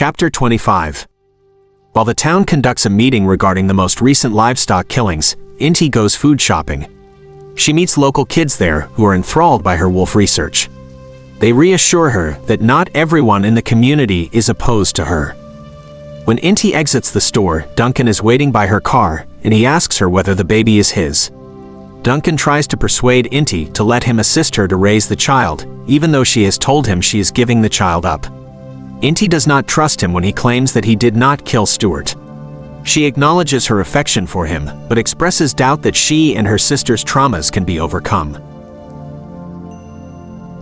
Chapter 25. While the town conducts a meeting regarding the most recent livestock killings, Inti goes food shopping. She meets local kids there who are enthralled by her wolf research. They reassure her that not everyone in the community is opposed to her. When Inti exits the store, Duncan is waiting by her car, and he asks her whether the baby is his. Duncan tries to persuade Inti to let him assist her to raise the child, even though she has told him she is giving the child up. Inti does not trust him when he claims that he did not kill Stuart. She acknowledges her affection for him, but expresses doubt that she and her sister's traumas can be overcome.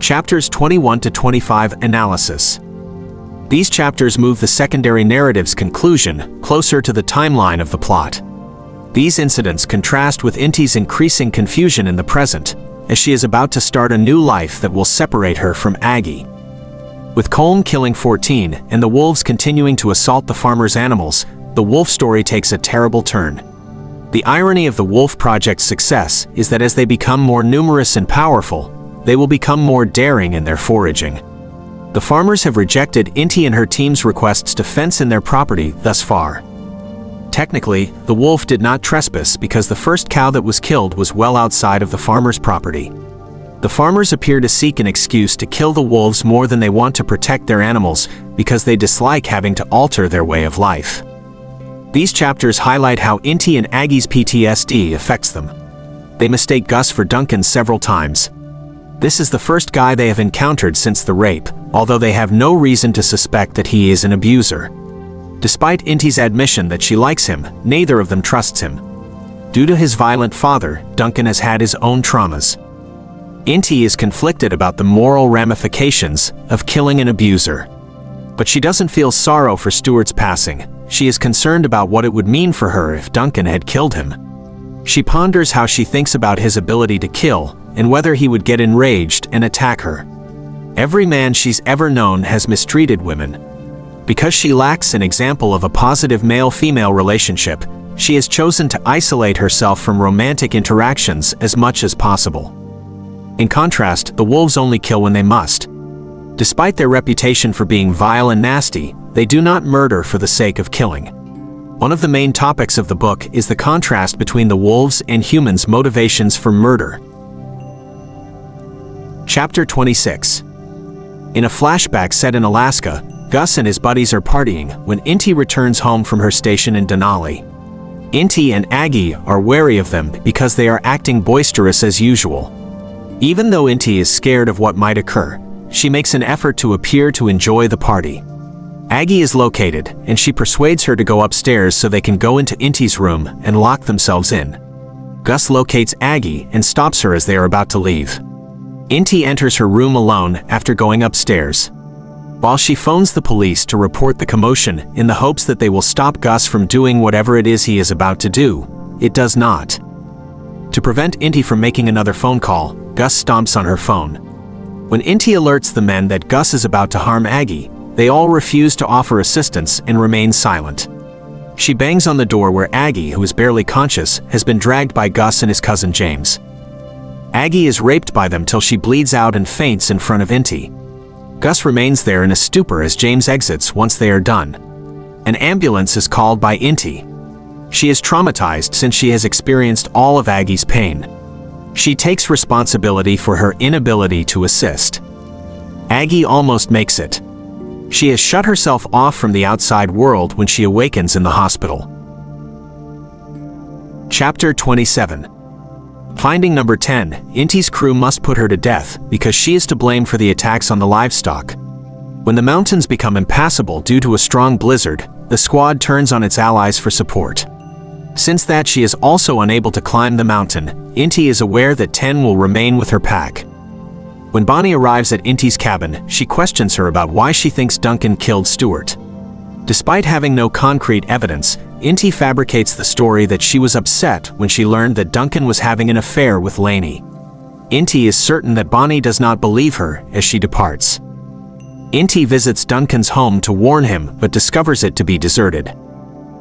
Chapters 21 to 25 Analysis. These chapters move the secondary narrative's conclusion closer to the timeline of the plot. These incidents contrast with Inti's increasing confusion in the present, as she is about to start a new life that will separate her from Aggie. With Colm killing 14 and the wolves continuing to assault the farmer's animals, the wolf story takes a terrible turn. The irony of the Wolf Project's success is that as they become more numerous and powerful, they will become more daring in their foraging. The farmers have rejected Inti and her team's requests to fence in their property thus far. Technically, the wolf did not trespass because the first cow that was killed was well outside of the farmer's property. The farmers appear to seek an excuse to kill the wolves more than they want to protect their animals because they dislike having to alter their way of life. These chapters highlight how Inti and Aggie's PTSD affects them. They mistake Gus for Duncan several times. This is the first guy they have encountered since the rape, although they have no reason to suspect that he is an abuser. Despite Inti's admission that she likes him, neither of them trusts him. Due to his violent father, Duncan has had his own traumas. Inti is conflicted about the moral ramifications of killing an abuser. But she doesn't feel sorrow for Stuart's passing. She is concerned about what it would mean for her if Duncan had killed him. She ponders how she thinks about his ability to kill and whether he would get enraged and attack her. Every man she's ever known has mistreated women. Because she lacks an example of a positive male-female relationship, she has chosen to isolate herself from romantic interactions as much as possible. In contrast, the wolves only kill when they must. Despite their reputation for being vile and nasty, they do not murder for the sake of killing. One of the main topics of the book is the contrast between the wolves' and humans' motivations for murder. Chapter 26. In a flashback set in Alaska, Gus and his buddies are partying when Inti returns home from her station in Denali. Inti and Aggie are wary of them because they are acting boisterous as usual. Even though Inti is scared of what might occur, she makes an effort to appear to enjoy the party. Aggie is located, and she persuades her to go upstairs so they can go into Inti's room and lock themselves in. Gus locates Aggie and stops her as they are about to leave. Inti enters her room alone after going upstairs. While she phones the police to report the commotion in the hopes that they will stop Gus from doing whatever it is he is about to do, it does not. To prevent Inti from making another phone call, Gus stomps on her phone. When Inti alerts the men that Gus is about to harm Aggie, they all refuse to offer assistance and remain silent. She bangs on the door where Aggie, who is barely conscious, has been dragged by Gus and his cousin James. Aggie is raped by them till she bleeds out and faints in front of Inti. Gus remains there in a stupor as James exits once they are done. An ambulance is called by Inti. She is traumatized since she has experienced all of Aggie's pain. She takes responsibility for her inability to assist. Aggie almost makes it. She has shut herself off from the outside world when she awakens in the hospital. Chapter 27. Finding number 10, Inti's crew must put her to death because she is to blame for the attacks on the livestock. When the mountains become impassable due to a strong blizzard, the squad turns on its allies for support. Since that she is also unable to climb the mountain, Inti is aware that 10 will remain with her pack. When Bonnie arrives at Inti's cabin, she questions her about why she thinks Duncan killed Stuart. Despite having no concrete evidence, Inti fabricates the story that she was upset when she learned that Duncan was having an affair with Lainey. Inti is certain that Bonnie does not believe her as she departs. Inti visits Duncan's home to warn him but discovers it to be deserted.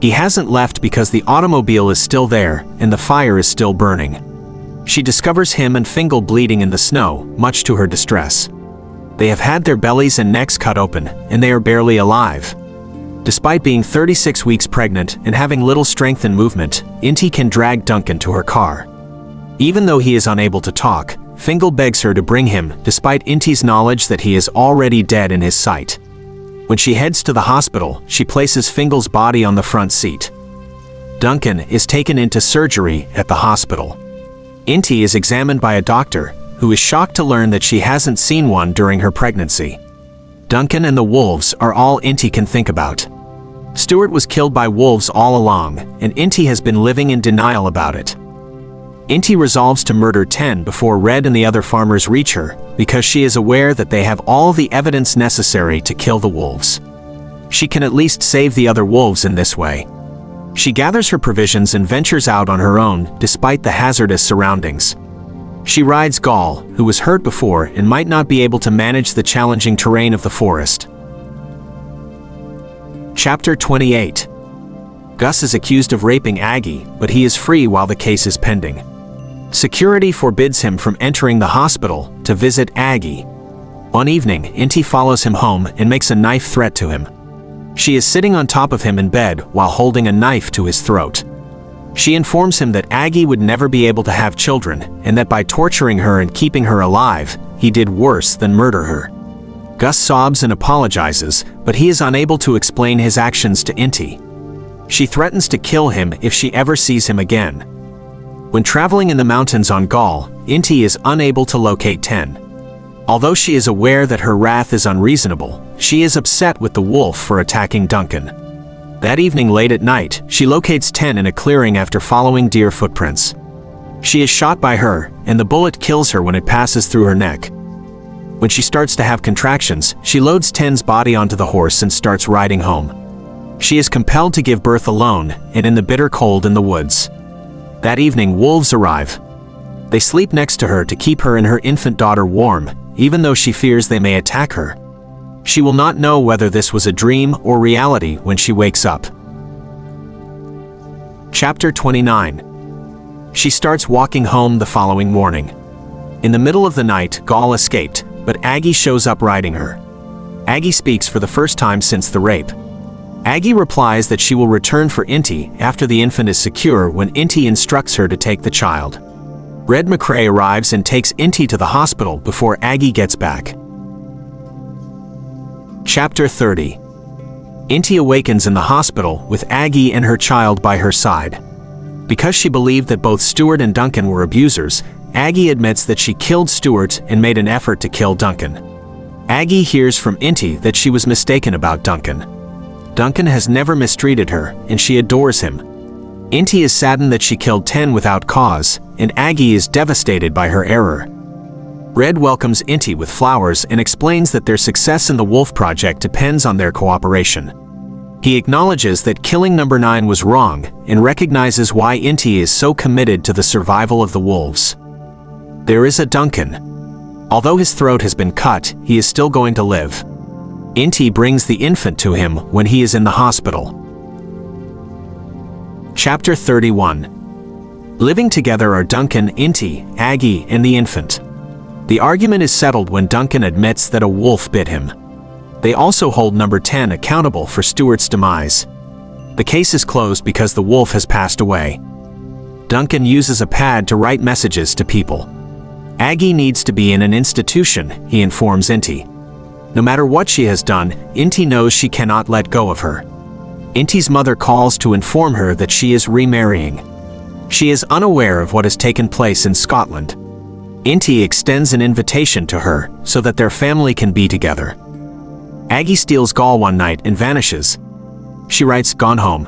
He hasn't left because the automobile is still there and the fire is still burning. She discovers him and Fingal bleeding in the snow, much to her distress. They have had their bellies and necks cut open, and they are barely alive. Despite being 36 weeks pregnant and having little strength and movement, Inti can drag Duncan to her car. Even though he is unable to talk, Fingal begs her to bring him, despite Inti's knowledge that he is already dead in his sight. When she heads to the hospital, she places Fingal's body on the front seat. Duncan is taken into surgery at the hospital. Inti is examined by a doctor, who is shocked to learn that she hasn't seen one during her pregnancy. Duncan and the wolves are all Inti can think about. Stuart was killed by wolves all along, and Inti has been living in denial about it. Inti resolves to murder 10 before Red and the other farmers reach her, because she is aware that they have all the evidence necessary to kill the wolves. She can at least save the other wolves in this way. She gathers her provisions and ventures out on her own, despite the hazardous surroundings. She rides Gaul, who was hurt before and might not be able to manage the challenging terrain of the forest. Chapter 28. Gus is accused of raping Aggie, but he is free while the case is pending. Security forbids him from entering the hospital to visit Aggie. One evening, Inti follows him home and makes a knife threat to him. She is sitting on top of him in bed while holding a knife to his throat. She informs him that Aggie would never be able to have children, and that by torturing her and keeping her alive, he did worse than murder her. Gus sobs and apologizes, but he is unable to explain his actions to Inti. She threatens to kill him if she ever sees him again. When traveling in the mountains on Gaul, Inti is unable to locate 10. Although she is aware that her wrath is unreasonable, she is upset with the wolf for attacking Duncan. That evening late at night, she locates 10 in a clearing after following deer footprints. She is shot by her, and the bullet kills her when it passes through her neck. When she starts to have contractions, she loads 10's body onto the horse and starts riding home. She is compelled to give birth alone, and in the bitter cold in the woods. That evening, wolves arrive. They sleep next to her to keep her and her infant daughter warm, even though she fears they may attack her. She will not know whether this was a dream or reality when she wakes up. Chapter 29. She starts walking home the following morning. In the middle of the night, Gaul escaped, but Aggie shows up riding her. Aggie speaks for the first time since the rape. Aggie replies that she will return for Inti after the infant is secure when Inti instructs her to take the child. Red McCray arrives and takes Inti to the hospital before Aggie gets back. Chapter 30. Inti awakens in the hospital with Aggie and her child by her side. Because she believed that both Stuart and Duncan were abusers, Aggie admits that she killed Stuart and made an effort to kill Duncan. Aggie hears from Inti that she was mistaken about Duncan. Duncan has never mistreated her, and she adores him. Inti is saddened that she killed 10 without cause, and Aggie is devastated by her error. Red welcomes Inti with flowers and explains that their success in the Wolf Project depends on their cooperation. He acknowledges that killing number 9 was wrong and recognizes why Inti is so committed to the survival of the wolves. There is a Duncan. Although his throat has been cut, he is still going to live. Inti brings the infant to him when he is in the hospital. Chapter 31. Living together are Duncan, Inti, Aggie, and the infant. The argument is settled when Duncan admits that a wolf bit him. They also hold number 10 accountable for Stuart's demise. The case is closed because the wolf has passed away. Duncan uses a pad to write messages to people. Aggie needs to be in an institution, he informs Inti. No matter what she has done, Inti knows she cannot let go of her. Inti's mother calls to inform her that she is remarrying. She is unaware of what has taken place in Scotland. Inti extends an invitation to her so that their family can be together. Aggie steals Gaul one night and vanishes. She writes "Gone home"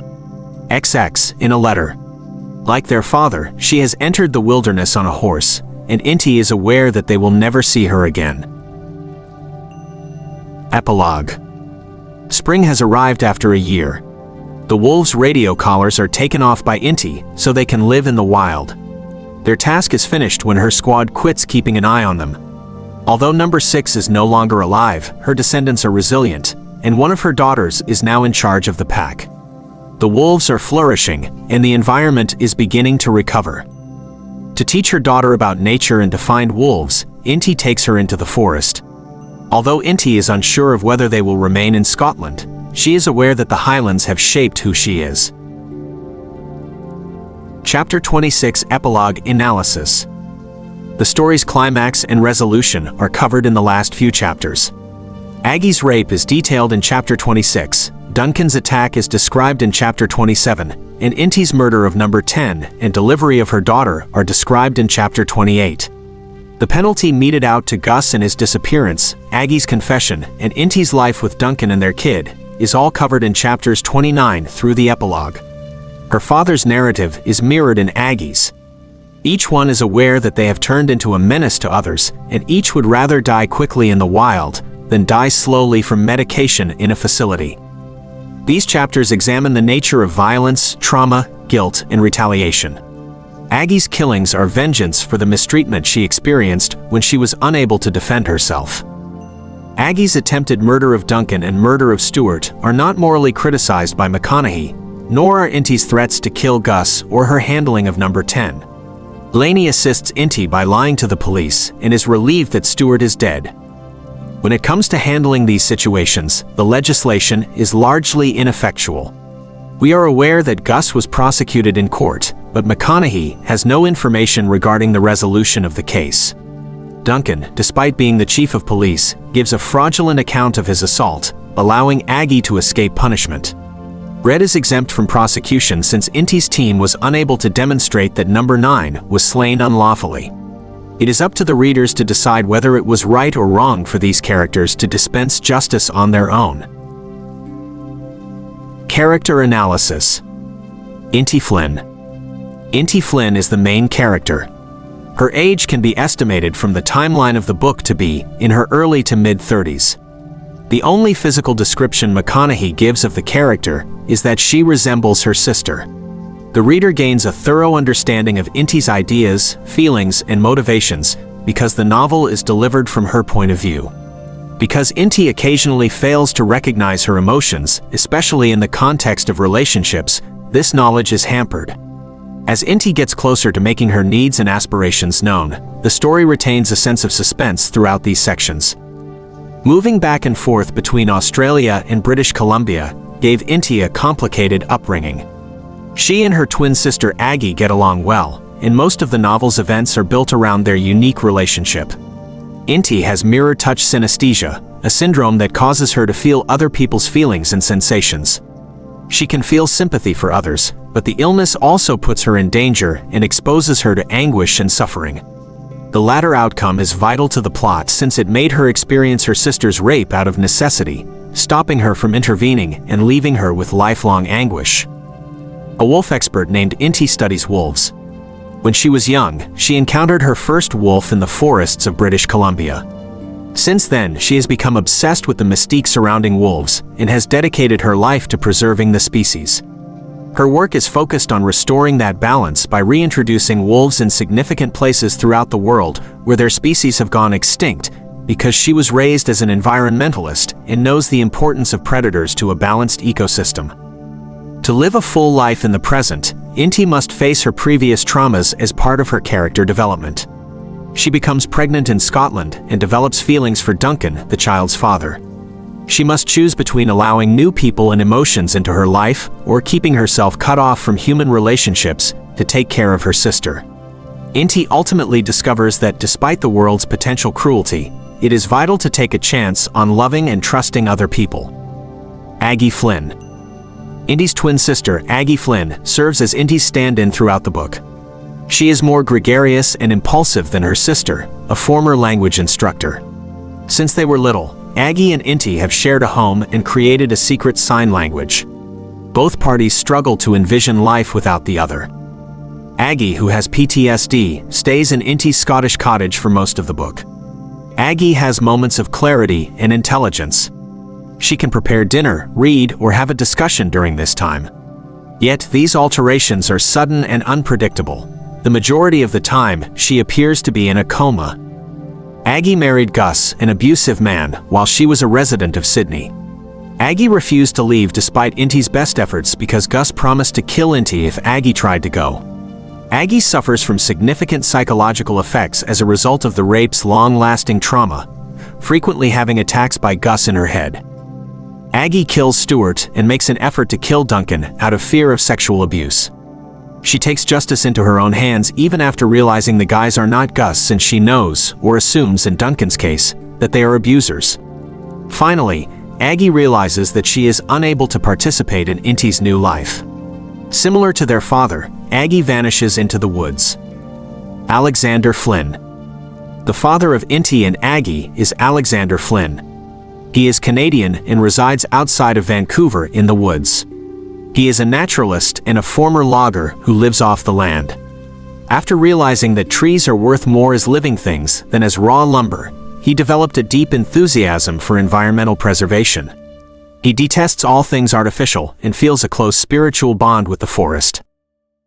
XX in a letter. Like their father, she has entered the wilderness on a horse, and Inti is aware that they will never see her again. Epilogue. Spring has arrived after a year. The wolves' radio collars are taken off by Inti so they can live in the wild. Their task is finished when her squad quits keeping an eye on them. Although number 6 is no longer alive, her descendants are resilient, and one of her daughters is now in charge of the pack. The wolves are flourishing, and the environment is beginning to recover. To teach her daughter about nature and to find wolves, Inti takes her into the forest. Although Inti is unsure of whether they will remain in Scotland, she is aware that the Highlands have shaped who she is. Chapter 26 Epilogue Analysis. The story's climax and resolution are covered in the last few chapters. Aggie's rape is detailed in Chapter 26, Duncan's attack is described in Chapter 27, and Inti's murder of number 10 and delivery of her daughter are described in Chapter 28. The penalty meted out to Gus and his disappearance, Aggie's confession, and Inti's life with Duncan and their kid is all covered in Chapters 29 through the epilogue. Her father's narrative is mirrored in Aggie's. Each one is aware that they have turned into a menace to others, and each would rather die quickly in the wild than die slowly from medication in a facility. These chapters examine the nature of violence, trauma, guilt, and retaliation. Aggie's killings are vengeance for the mistreatment she experienced when she was unable to defend herself. Aggie's attempted murder of Duncan and murder of Stuart are not morally criticized by McConaghy, nor are Inti's threats to kill Gus or her handling of number 10. Lainey assists Inti by lying to the police and is relieved that Stuart is dead. When it comes to handling these situations, the legislation is largely ineffectual. We are aware that Gus was prosecuted in court, but McConaghy has no information regarding the resolution of the case. Duncan, despite being the chief of police, gives a fraudulent account of his assault, allowing Aggie to escape punishment. Red is exempt from prosecution since Inti's team was unable to demonstrate that number 9 was slain unlawfully. It is up to the readers to decide whether it was right or wrong for these characters to dispense justice on their own. Character analysis. Inti Flynn. Inti Flynn is the main character. Her age can be estimated from the timeline of the book to be in her early to mid-30s. The only physical description McConaghy gives of the character is that she resembles her sister. The reader gains a thorough understanding of Inti's ideas, feelings, and motivations because the novel is delivered from her point of view. Because Inti occasionally fails to recognize her emotions, especially in the context of relationships, this knowledge is hampered. As Inti gets closer to making her needs and aspirations known, the story retains a sense of suspense throughout these sections. Moving back and forth between Australia and British Columbia gave Inti a complicated upbringing. She and her twin sister Aggie get along well, and most of the novel's events are built around their unique relationship. Inti has mirror touch synesthesia, a syndrome that causes her to feel other people's feelings and sensations. She can feel sympathy for others, but the illness also puts her in danger and exposes her to anguish and suffering. The latter outcome is vital to the plot since it made her experience her sister's rape out of necessity, stopping her from intervening and leaving her with lifelong anguish. A wolf expert named Inti studies wolves. When she was young, she encountered her first wolf in the forests of British Columbia. Since then, she has become obsessed with the mystique surrounding wolves and has dedicated her life to preserving the species. Her work is focused on restoring that balance by reintroducing wolves in significant places throughout the world where their species have gone extinct, because she was raised as an environmentalist and knows the importance of predators to a balanced ecosystem. To live a full life in the present, Inti must face her previous traumas as part of her character development. She becomes pregnant in Scotland and develops feelings for Duncan, the child's father. She must choose between allowing new people and emotions into her life or keeping herself cut off from human relationships to take care of her sister. Inti ultimately discovers that despite the world's potential cruelty, it is vital to take a chance on loving and trusting other people. Aggie Flynn. Inti's twin sister, Aggie Flynn, serves as Inti's stand-in throughout the book. She is more gregarious and impulsive than her sister, a former language instructor. Since they were little, Aggie and Inti have shared a home and created a secret sign language. Both parties struggle to envision life without the other. Aggie, who has PTSD, stays in Inti's Scottish cottage for most of the book. Aggie has moments of clarity and intelligence. She can prepare dinner, read, or have a discussion during this time. Yet these alterations are sudden and unpredictable. The majority of the time, she appears to be in a coma. Aggie married Gus, an abusive man, while she was a resident of Sydney. Aggie refused to leave despite Inti's best efforts because Gus promised to kill Inti if Aggie tried to go. Aggie suffers from significant psychological effects as a result of the rape's long-lasting trauma, frequently having attacks by Gus in her head. Aggie kills Stuart and makes an effort to kill Duncan out of fear of sexual abuse. She takes justice into her own hands even after realizing the guys are not Gus, since she knows, or assumes in Duncan's case, that they are abusers. Finally, Aggie realizes that she is unable to participate in Inti's new life. Similar to their father, Aggie vanishes into the woods. Alexander Flynn. The father of Inti and Aggie is Alexander Flynn. He is Canadian and resides outside of Vancouver in the woods. He is a naturalist and a former logger who lives off the land. After realizing that trees are worth more as living things than as raw lumber, he developed a deep enthusiasm for environmental preservation. He detests all things artificial and feels a close spiritual bond with the forest.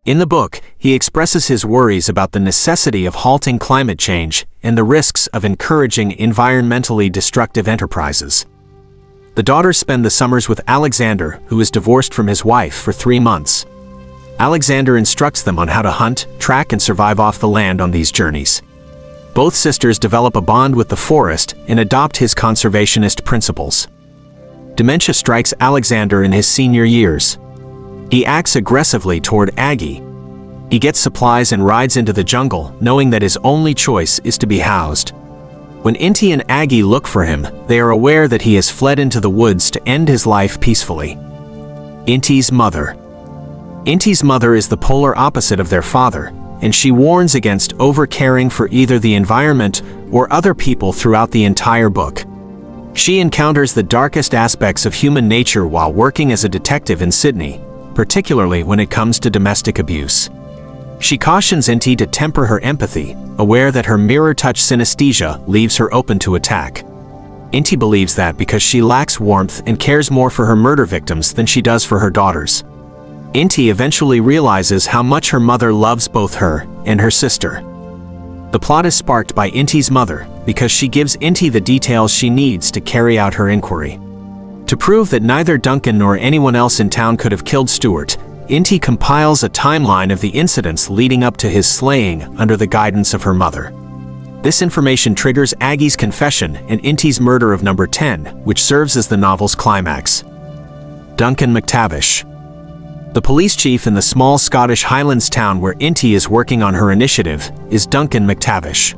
In the book, he expresses his worries about the necessity of halting climate change and the risks of encouraging environmentally destructive enterprises. The daughters spend the summers with Alexander, who is divorced from his wife, for 3 months. Alexander instructs them on how to hunt, track, and survive off the land on these journeys. Both sisters develop a bond with the forest and adopt his conservationist principles. Dementia strikes Alexander in his senior years. He acts aggressively toward Aggie. He gets supplies and rides into the jungle, knowing that his only choice is to be housed. When Inti and Aggie look for him, they are aware that he has fled into the woods to end his life peacefully. Inti's mother. Inti's mother is the polar opposite of their father, and she warns against over-caring for either the environment or other people throughout the entire book. She encounters the darkest aspects of human nature while working as a detective in Sydney, particularly when it comes to domestic abuse. She cautions Inti to temper her empathy, aware that her mirror-touch synesthesia leaves her open to attack. Inti believes that because she lacks warmth and cares more for her murder victims than she does for her daughters. Inti eventually realizes how much her mother loves both her and her sister. The plot is sparked by Inti's mother because she gives Inti the details she needs to carry out her inquiry. To prove that neither Duncan nor anyone else in town could have killed Stuart, Inti compiles a timeline of the incidents leading up to his slaying under the guidance of her mother. This information triggers Aggie's confession and Inti's murder of number 10, which serves as the novel's climax. Duncan McTavish. The police chief in the small Scottish Highlands town where Inti is working on her initiative is Duncan McTavish.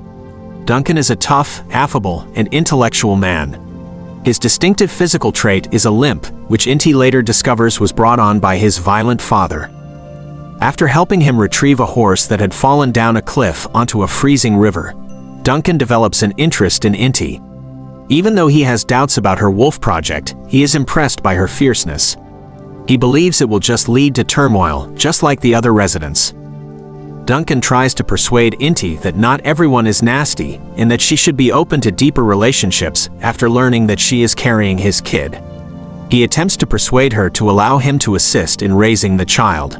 Duncan is a tough, affable, and intellectual man. His distinctive physical trait is a limp, which Inti later discovers was brought on by his violent father. After helping him retrieve a horse that had fallen down a cliff onto a freezing river, Duncan develops an interest in Inti. Even though he has doubts about her wolf project, he is impressed by her fierceness. He believes it will just lead to turmoil, just like the other residents. Duncan tries to persuade Inti that not everyone is nasty and that she should be open to deeper relationships after learning that she is carrying his kid. He attempts to persuade her to allow him to assist in raising the child.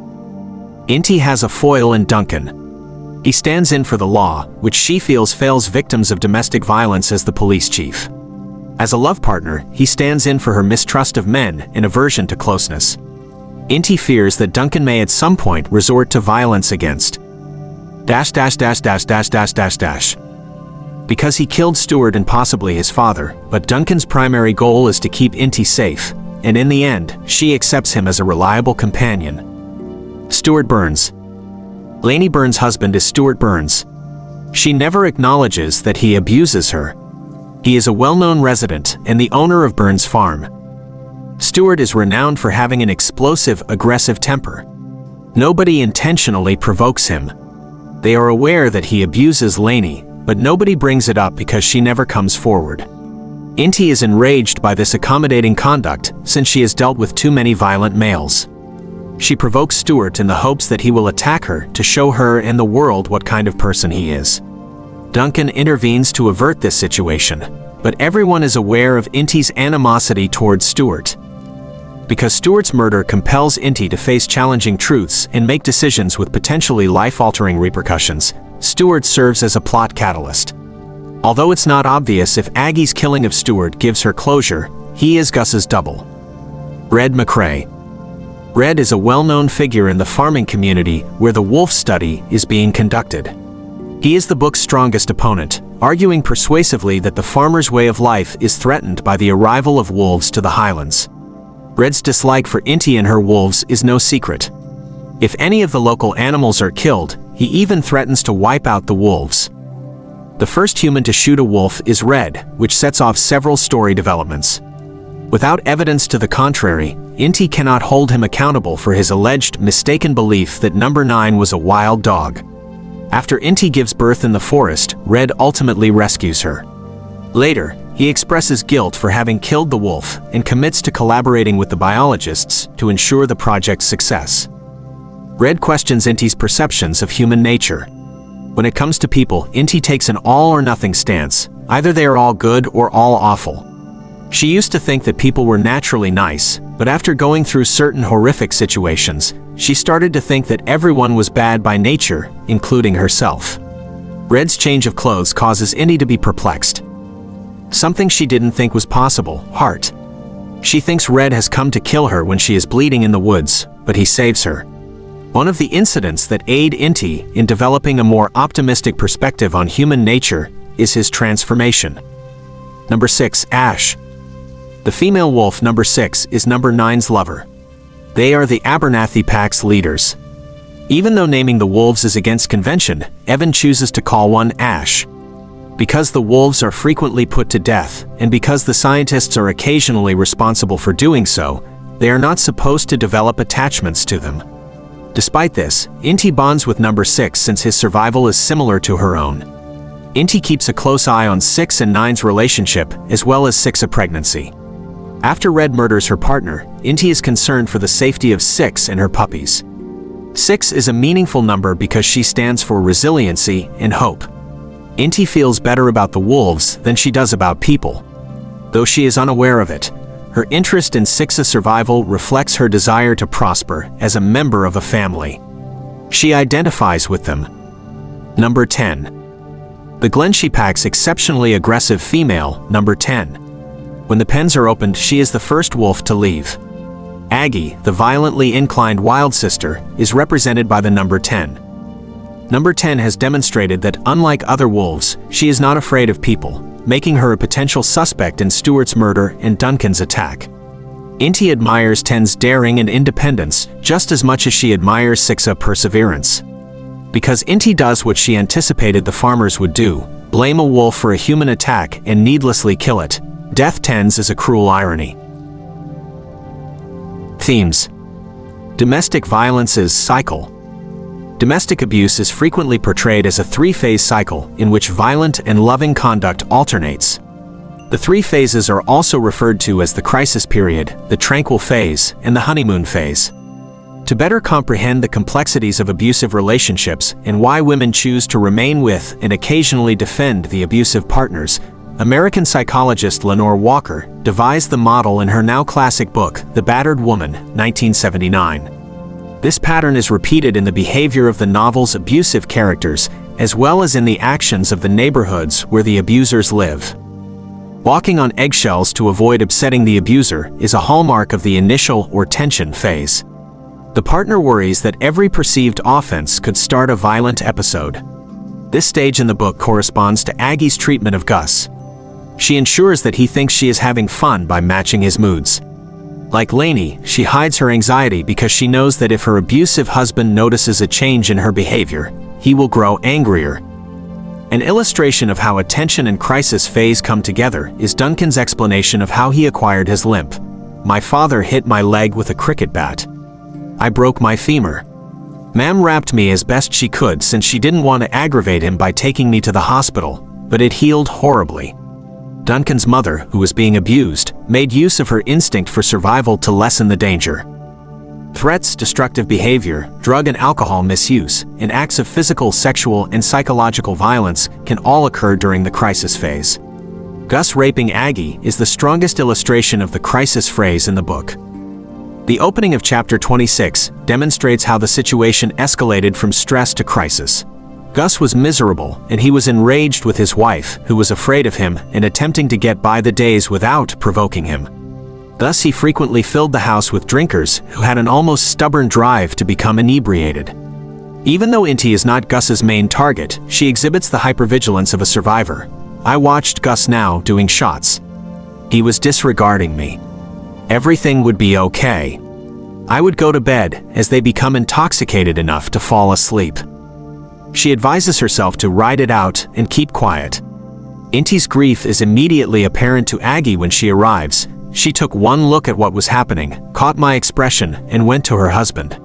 Inti has a foil in Duncan. He stands in for the law, which she feels fails victims of domestic violence as the police chief. As a love partner, he stands in for her mistrust of men and aversion to closeness. Inti fears that Duncan may at some point resort to violence against because he killed Stuart and possibly his father, but Duncan's primary goal is to keep Inti safe, and in the end, she accepts him as a reliable companion. Stuart Burns. Lainey Burns' husband is Stuart Burns. She never acknowledges that he abuses her. He is a well-known resident and the owner of Burns Farm. Stuart is renowned for having an explosive, aggressive temper. Nobody intentionally provokes him. They are aware that he abuses Lainey, but nobody brings it up because she never comes forward. Inti is enraged by this accommodating conduct since she has dealt with too many violent males. She provokes Stuart in the hopes that he will attack her to show her and the world what kind of person he is. Duncan intervenes to avert this situation, but everyone is aware of Inti's animosity towards Stuart. Because Stuart's murder compels Inti to face challenging truths and make decisions with potentially life-altering repercussions, Stuart serves as a plot catalyst. Although it's not obvious if Aggie's killing of Stuart gives her closure, he is Gus's double. Red McCrae. Red is a well-known figure in the farming community where the wolf study is being conducted. He is the book's strongest opponent, arguing persuasively that the farmer's way of life is threatened by the arrival of wolves to the highlands. Red's dislike for Inti and her wolves is no secret. If any of the local animals are killed, he even threatens to wipe out the wolves. The first human to shoot a wolf is Red, which sets off several story developments. Without evidence to the contrary, Inti cannot hold him accountable for his alleged mistaken belief that Number 9 was a wild dog. After Inti gives birth in the forest, Red ultimately rescues her. Later, he expresses guilt for having killed the wolf and commits to collaborating with the biologists to ensure the project's success. Red questions Inti's perceptions of human nature. When it comes to people, Inti takes an all-or-nothing stance. Either they are all good or all awful. She used to think that people were naturally nice, but after going through certain horrific situations, she started to think that everyone was bad by nature, including herself. Red's change of clothes causes Inti to be perplexed. Something she didn't think was possible, heart. She thinks Red has come to kill her when she is bleeding in the woods, but he saves her. One of the incidents that aid Inti in developing a more optimistic perspective on human nature is his transformation. Number 6, Ash. The female wolf Number 6 is Number 9's lover. They are the Abernathy Pack's leaders. Even though naming the wolves is against convention, Evan chooses to call one Ash. Because the wolves are frequently put to death, and because the scientists are occasionally responsible for doing so, they are not supposed to develop attachments to them. Despite this, Inti bonds with Number 6 since his survival is similar to her own. Inti keeps a close eye on 6 and 9's relationship, as well as 6's pregnancy. After Red murders her partner, Inti is concerned for the safety of 6 and her puppies. 6 is a meaningful number because she stands for resiliency and hope. Inti feels better about the wolves than she does about people. Though she is unaware of it, her interest in 6's survival reflects her desire to prosper as a member of a family. She identifies with them. Number 10. The Glenshee Pack's exceptionally aggressive female, Number 10. When the pens are opened, she is the first wolf to leave. Aggie, the violently inclined wild sister, is represented by the Number 10. Number 10 has demonstrated that, unlike other wolves, she is not afraid of people, making her a potential suspect in Stuart's murder and Duncan's attack. Inti admires 10's daring and independence just as much as she admires 6's perseverance. Because Inti does what she anticipated the farmers would do, blame a wolf for a human attack and needlessly kill it, death 10's is a cruel irony. Themes. Domestic violence's cycle. Domestic abuse is frequently portrayed as a three-phase cycle in which violent and loving conduct alternates. The three phases are also referred to as the crisis period, the tranquil phase, and the honeymoon phase. To better comprehend the complexities of abusive relationships and why women choose to remain with and occasionally defend the abusive partners, American psychologist Lenore Walker devised the model in her now classic book, The Battered Woman, 1979. This pattern is repeated in the behavior of the novel's abusive characters, as well as in the actions of the neighborhoods where the abusers live. Walking on eggshells to avoid upsetting the abuser is a hallmark of the initial or tension phase. The partner worries that every perceived offense could start a violent episode. This stage in the book corresponds to Aggie's treatment of Gus. She ensures that he thinks she is having fun by matching his moods. Like Lainey, she hides her anxiety because she knows that if her abusive husband notices a change in her behavior, he will grow angrier. An illustration of how a tension and crisis phase come together is Duncan's explanation of how he acquired his limp. "My father hit my leg with a cricket bat. I broke my femur. Mam wrapped me as best she could since she didn't want to aggravate him by taking me to the hospital, but it healed horribly." Duncan's mother, who was being abused, made use of her instinct for survival to lessen the danger. Threats, destructive behavior, drug and alcohol misuse, and acts of physical, sexual, and psychological violence can all occur during the crisis phase. Gus raping Aggie is the strongest illustration of the crisis phase in the book. The opening of chapter 26 demonstrates how the situation escalated from stress to crisis. Gus was miserable, and he was enraged with his wife, who was afraid of him and attempting to get by the days without provoking him. Thus he frequently filled the house with drinkers who had an almost stubborn drive to become inebriated. Even though Inti is not Gus's main target, she exhibits the hypervigilance of a survivor. "I watched Gus now doing shots. He was disregarding me. Everything would be okay. I would go to bed as they become intoxicated enough to fall asleep. She advises herself to ride it out and keep quiet. Inti's grief is immediately apparent to Aggie when she arrives. She took one look at what was happening, caught my expression, and went to her husband.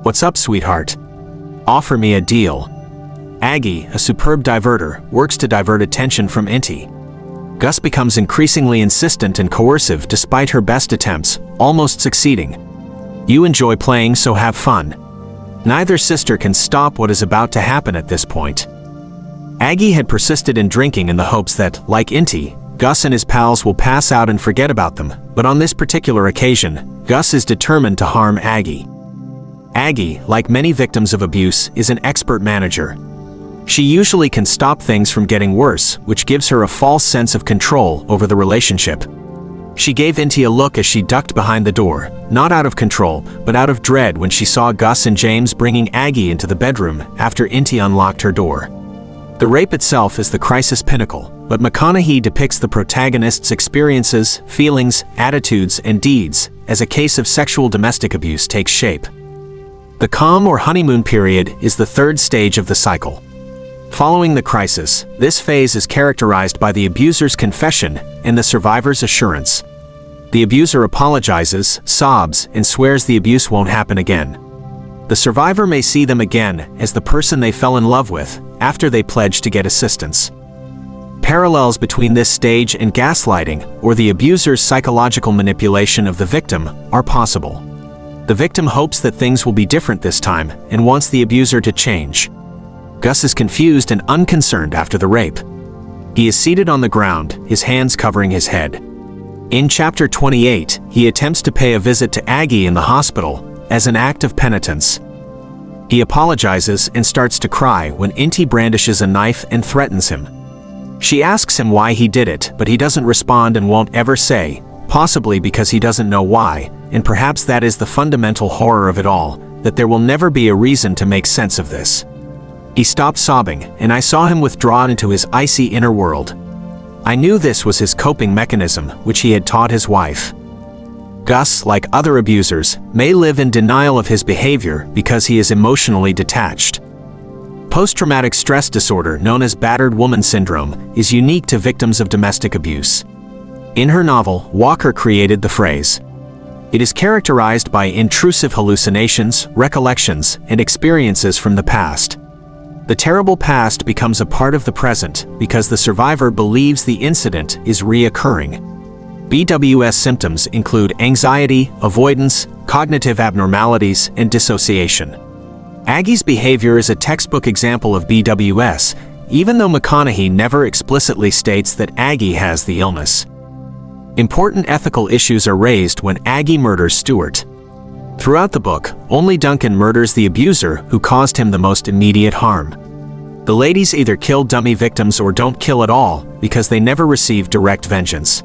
"What's up, sweetheart? Offer me a deal." Aggie, a superb diverter, works to divert attention from Inti. Gus becomes increasingly insistent and coercive despite her best attempts, almost succeeding. "You enjoy playing, so have fun." Neither sister can stop what is about to happen at this point. Aggie had persisted in drinking in the hopes that, like Inti, Gus and his pals will pass out and forget about them, but on this particular occasion, Gus is determined to harm Aggie. Aggie, like many victims of abuse, is an expert manager. She usually can stop things from getting worse, which gives her a false sense of control over the relationship. She gave Inti a look as she ducked behind the door, not out of control, but out of dread when she saw Gus and James bringing Aggie into the bedroom after Inti unlocked her door. The rape itself is the crisis pinnacle, but McConaghy depicts the protagonist's experiences, feelings, attitudes, and deeds as a case of sexual domestic abuse takes shape. The calm or honeymoon period is the third stage of the cycle. Following the crisis, this phase is characterized by the abuser's confession and the survivor's assurance. The abuser apologizes, sobs, and swears the abuse won't happen again. The survivor may see them again as the person they fell in love with after they pledged to get assistance. Parallels between this stage and gaslighting, or the abuser's psychological manipulation of the victim, are possible. The victim hopes that things will be different this time and wants the abuser to change. Gus is confused and unconcerned after the rape. He is seated on the ground, his hands covering his head. In Chapter 28, he attempts to pay a visit to Aggie in the hospital as an act of penitence. He apologizes and starts to cry when Inti brandishes a knife and threatens him. She asks him why he did it, but he doesn't respond and won't ever say, possibly because he doesn't know why, and perhaps that is the fundamental horror of it all, that there will never be a reason to make sense of this. He stopped sobbing, and I saw him withdraw into his icy inner world. I knew this was his coping mechanism, which he had taught his wife. Gus, like other abusers, may live in denial of his behavior because he is emotionally detached. Post-traumatic stress disorder, known as battered woman syndrome, is unique to victims of domestic abuse. In her novel, Walker created the phrase. It is characterized by intrusive hallucinations, recollections, and experiences from the past. The terrible past becomes a part of the present because the survivor believes the incident is reoccurring. BWS symptoms include anxiety, avoidance, cognitive abnormalities, and dissociation. Aggie's behavior is a textbook example of BWS, even though McConaghy never explicitly states that Aggie has the illness. Important ethical issues are raised when Aggie murders Stuart. Throughout the book, only Duncan murders the abuser who caused him the most immediate harm. The ladies either kill dummy victims or don't kill at all because they never receive direct vengeance.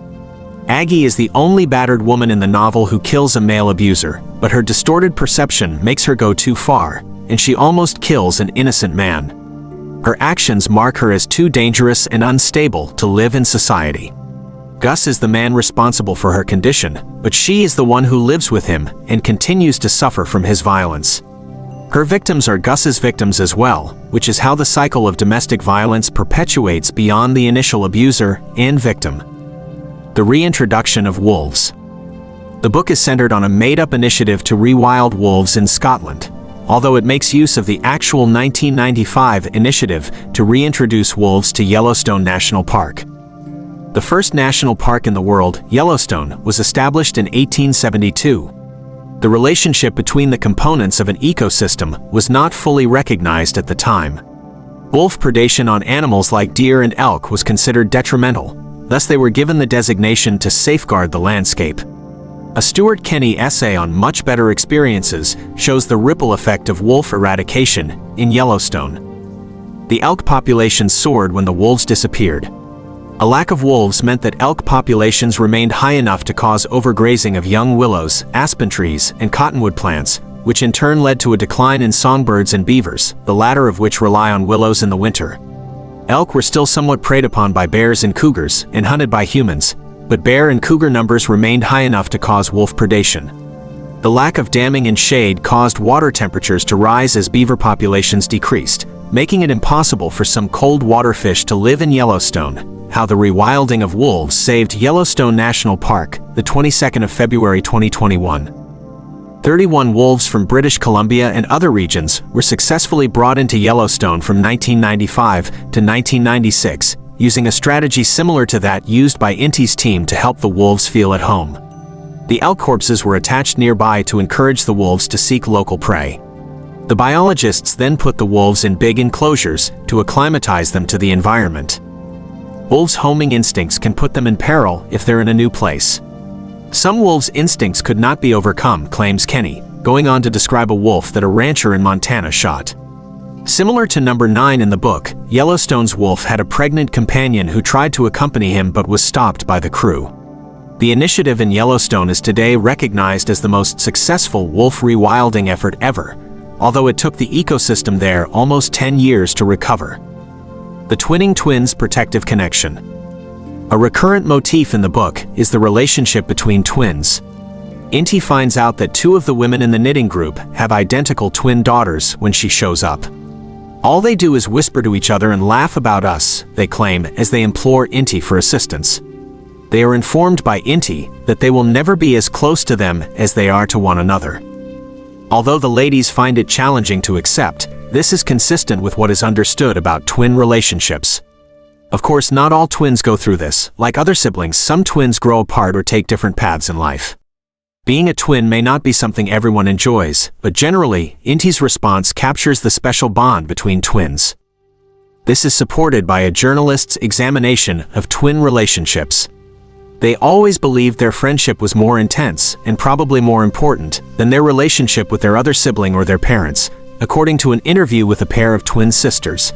Aggie is the only battered woman in the novel who kills a male abuser, but her distorted perception makes her go too far, and she almost kills an innocent man. Her actions mark her as too dangerous and unstable to live in society. Gus is the man responsible for her condition, but she is the one who lives with him and continues to suffer from his violence. Her victims are Gus's victims as well, which is how the cycle of domestic violence perpetuates beyond the initial abuser and victim. The reintroduction of wolves. The book is centered on a made-up initiative to rewild wolves in Scotland, although it makes use of the actual 1995 initiative to reintroduce wolves to Yellowstone National Park. The first national park in the world, Yellowstone, was established in 1872. The relationship between the components of an ecosystem was not fully recognized at the time. Wolf predation on animals like deer and elk was considered detrimental, thus they were given the designation to safeguard the landscape. A Stuart Kenny essay on Much Better Experiences shows the ripple effect of wolf eradication in Yellowstone. The elk population soared when the wolves disappeared. A lack of wolves meant that elk populations remained high enough to cause overgrazing of young willows, aspen trees, and cottonwood plants, which in turn led to a decline in songbirds and beavers, the latter of which rely on willows in the winter. Elk were still somewhat preyed upon by bears and cougars, and hunted by humans, but bear and cougar numbers remained high enough to cause wolf predation. The lack of damming and shade caused water temperatures to rise as beaver populations decreased, making it impossible for some cold water fish to live in Yellowstone. How the rewilding of wolves saved Yellowstone National Park, the 22nd of February 2021. 31 wolves from British Columbia and other regions were successfully brought into Yellowstone from 1995 to 1996, using a strategy similar to that used by Inti's team to help the wolves feel at home. The elk corpses were attached nearby to encourage the wolves to seek local prey. The biologists then put the wolves in big enclosures to acclimatize them to the environment. Wolves' homing instincts can put them in peril if they're in a new place. Some wolves' instincts could not be overcome, claims Kenny, going on to describe a wolf that a rancher in Montana shot. Similar to number 9 in the book, Yellowstone's wolf had a pregnant companion who tried to accompany him but was stopped by the crew. The initiative in Yellowstone is today recognized as the most successful wolf rewilding effort ever, although it took the ecosystem there almost 10 years to recover. The twinning twins' protective connection. A recurrent motif in the book is the relationship between twins. Inti finds out that 2 of the women in the knitting group have identical twin daughters when she shows up. All they do is whisper to each other and laugh about us, they claim, as they implore Inti for assistance. They are informed by Inti that they will never be as close to them as they are to one another. Although the ladies find it challenging to accept, this is consistent with what is understood about twin relationships. Of course, not all twins go through this. Like other siblings, some twins grow apart or take different paths in life. Being a twin may not be something everyone enjoys, but generally, Inti's response captures the special bond between twins. This is supported by a journalist's examination of twin relationships. They always believed their friendship was more intense, and probably more important, than their relationship with their other sibling or their parents, according to an interview with a pair of twin sisters.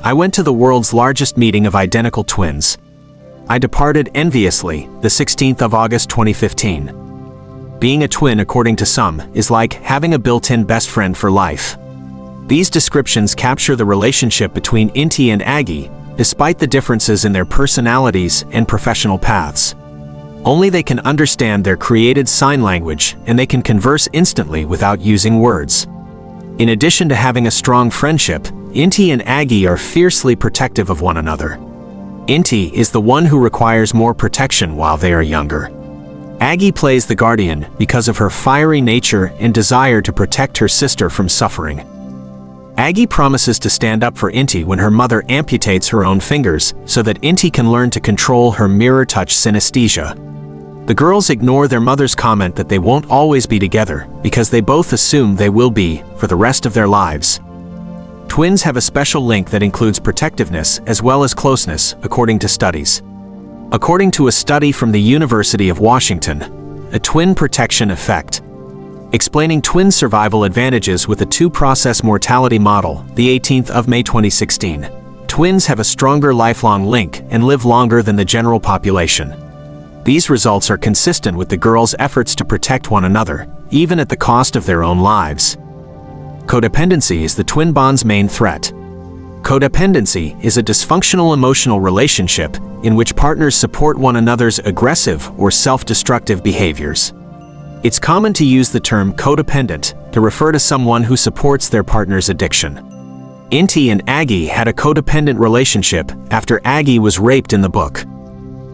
I went to the world's largest meeting of identical twins. I departed enviously, the 16th of August 2015. Being a twin, according to some, is like having a built-in best friend for life. These descriptions capture the relationship between Inti and Aggie, despite the differences in their personalities and professional paths. Only they can understand their created sign language, and they can converse instantly without using words. In addition to having a strong friendship, Inti and Aggie are fiercely protective of one another. Inti is the one who requires more protection while they are younger. Aggie plays the guardian because of her fiery nature and desire to protect her sister from suffering. Aggie promises to stand up for Inti when her mother amputates her own fingers so that Inti can learn to control her mirror touch synesthesia. The girls ignore their mother's comment that they won't always be together because they both assume they will be for the rest of their lives. Twins have a special link that includes protectiveness as well as closeness, according to studies. According to a study from the University of Washington, a twin protection effect. Explaining twin survival advantages with a 2-process mortality model, the 18th of May 2016. Twins have a stronger lifelong link and live longer than the general population. These results are consistent with the girls' efforts to protect one another, even at the cost of their own lives. Codependency is the twin bond's main threat. Codependency is a dysfunctional emotional relationship in which partners support one another's aggressive or self-destructive behaviors. It's common to use the term codependent to refer to someone who supports their partner's addiction. Inti and Aggie had a codependent relationship after Aggie was raped in the book.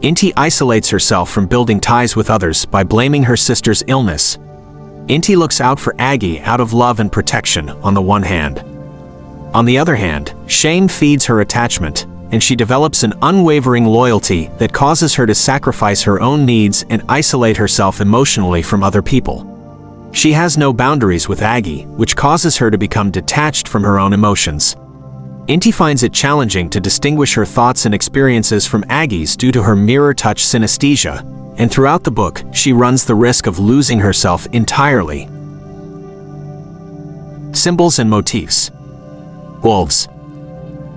Inti isolates herself from building ties with others by blaming her sister's illness. Inti looks out for Aggie out of love and protection on the one hand. On the other hand, shame feeds her attachment, and she develops an unwavering loyalty that causes her to sacrifice her own needs and isolate herself emotionally from other people. She has no boundaries with Aggie, which causes her to become detached from her own emotions. Inti finds it challenging to distinguish her thoughts and experiences from Aggie's due to her mirror touch synesthesia, and throughout the book, she runs the risk of losing herself entirely. Symbols and motifs. Wolves.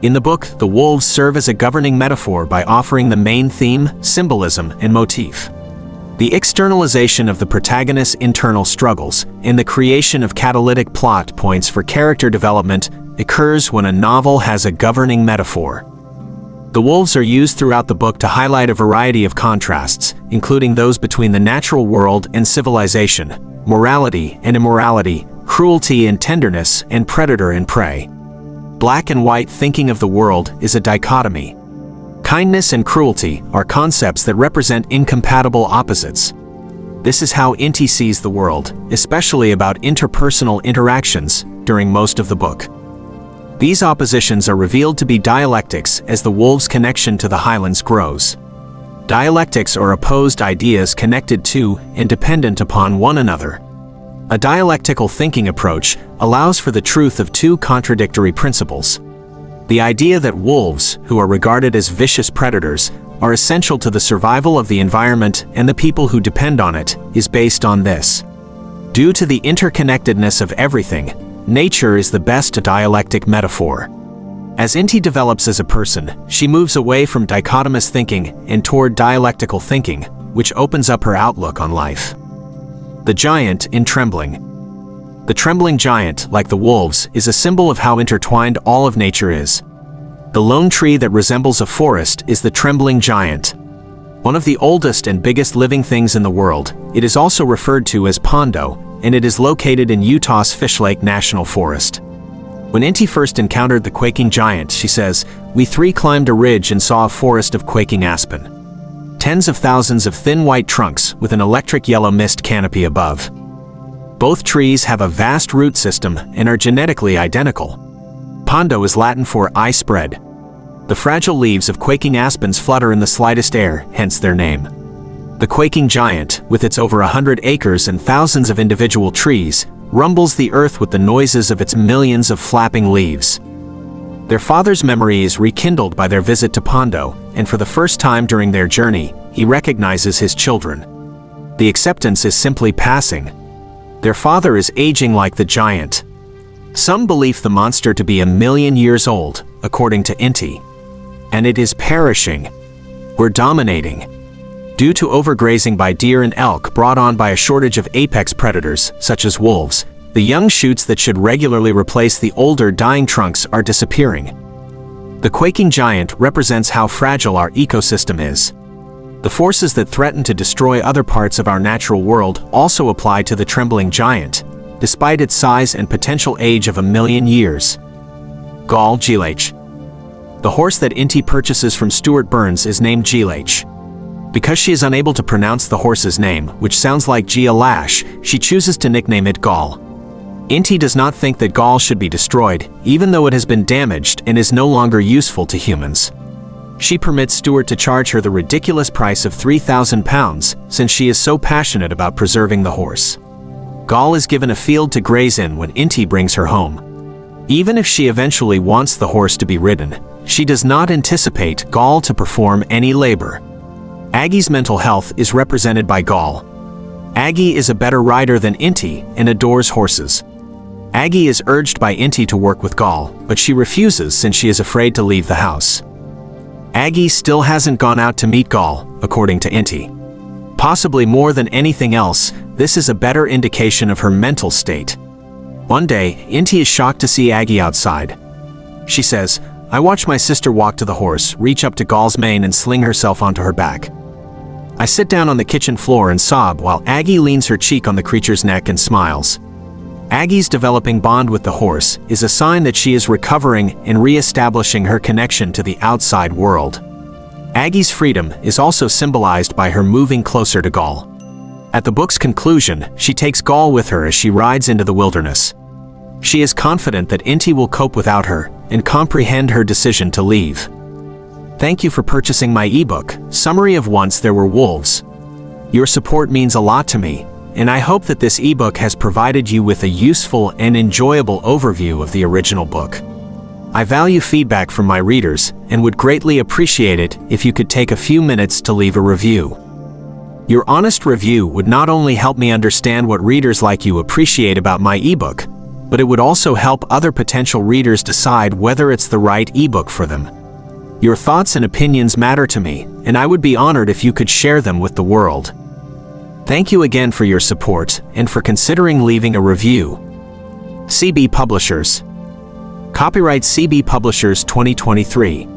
In the book, the wolves serve as a governing metaphor by offering the main theme, symbolism, and motif. The externalization of the protagonist's internal struggles and the creation of catalytic plot points for character development occurs when a novel has a governing metaphor. The wolves are used throughout the book to highlight a variety of contrasts, including those between the natural world and civilization, morality and immorality, cruelty and tenderness, and predator and prey. Black and white thinking of the world is a dichotomy. Kindness and cruelty are concepts that represent incompatible opposites. This is how Inti sees the world, especially about interpersonal interactions, during most of the book. These oppositions are revealed to be dialectics as the wolves' connection to the highlands grows. Dialectics are opposed ideas connected to and dependent upon one another. A dialectical thinking approach allows for the truth of two contradictory principles. The idea that wolves, who are regarded as vicious predators, are essential to the survival of the environment and the people who depend on it, is based on this. Due to the interconnectedness of everything, nature is the best dialectic metaphor. As Inti develops as a person, she moves away from dichotomous thinking and toward dialectical thinking, which opens up her outlook on life. The giant in trembling. The trembling giant, like the wolves, is a symbol of how intertwined all of nature is. The lone tree that resembles a forest is the trembling giant. One of the oldest and biggest living things in the world, it is also referred to as Pondo, and it is located in Utah's Fish Lake National Forest. When Inti first encountered the quaking giant, she says, "We three climbed a ridge and saw a forest of quaking aspen. Tens of thousands of thin white trunks with an electric yellow mist canopy above. Both trees have a vast root system and are genetically identical." Pondo is Latin for "eye spread." The fragile leaves of quaking aspens flutter in the slightest air, hence their name. The quaking giant, with its over 100 acres and thousands of individual trees, rumbles the earth with the noises of its millions of flapping leaves. Their father's memory is rekindled by their visit to Pondo, and for the first time during their journey, he recognizes his children. The acceptance is simply passing. Their father is aging like the giant. Some believe the monster to be 1,000,000 years old, according to Inti. And it is perishing. We're dominating. Due to overgrazing by deer and elk brought on by a shortage of apex predators, such as wolves, the young shoots that should regularly replace the older dying trunks are disappearing. The quaking giant represents how fragile our ecosystem is. The forces that threaten to destroy other parts of our natural world also apply to the trembling giant, despite its size and potential age of 1,000,000 years. Gal Gilach. The horse that Inti purchases from Stuart Burns is named Gilach. Because she is unable to pronounce the horse's name, which sounds like Gia Lash, she chooses to nickname it Gal. Inti does not think that Gal should be destroyed, even though it has been damaged and is no longer useful to humans. She permits Stuart to charge her the ridiculous price of £3,000 since she is so passionate about preserving the horse. Gal is given a field to graze in when Inti brings her home. Even if she eventually wants the horse to be ridden, she does not anticipate Gal to perform any labor. Aggie's mental health is represented by Gal. Aggie is a better rider than Inti and adores horses. Aggie is urged by Inti to work with Gal, but she refuses since she is afraid to leave the house. Aggie still hasn't gone out to meet Gal, according to Inti. Possibly more than anything else, this is a better indication of her mental state. One day, Inti is shocked to see Aggie outside. She says, "I watch my sister walk to the horse, reach up to Gal's mane and sling herself onto her back. I sit down on the kitchen floor and sob while Aggie leans her cheek on the creature's neck and smiles." Aggie's developing bond with the horse is a sign that she is recovering and re-establishing her connection to the outside world. Aggie's freedom is also symbolized by her moving closer to Gal. At the book's conclusion, she takes Gal with her as she rides into the wilderness. She is confident that Inti will cope without her and comprehend her decision to leave. Thank you for purchasing my ebook, Summary of Once There Were Wolves. Your support means a lot to me, and I hope that this ebook has provided you with a useful and enjoyable overview of the original book. I value feedback from my readers and would greatly appreciate it if you could take a few minutes to leave a review. Your honest review would not only help me understand what readers like you appreciate about my ebook, but it would also help other potential readers decide whether it's the right ebook for them. Your thoughts and opinions matter to me, and I would be honored if you could share them with the world. Thank you again for your support and for considering leaving a review. CB Publishers. Copyright CB Publishers 2023.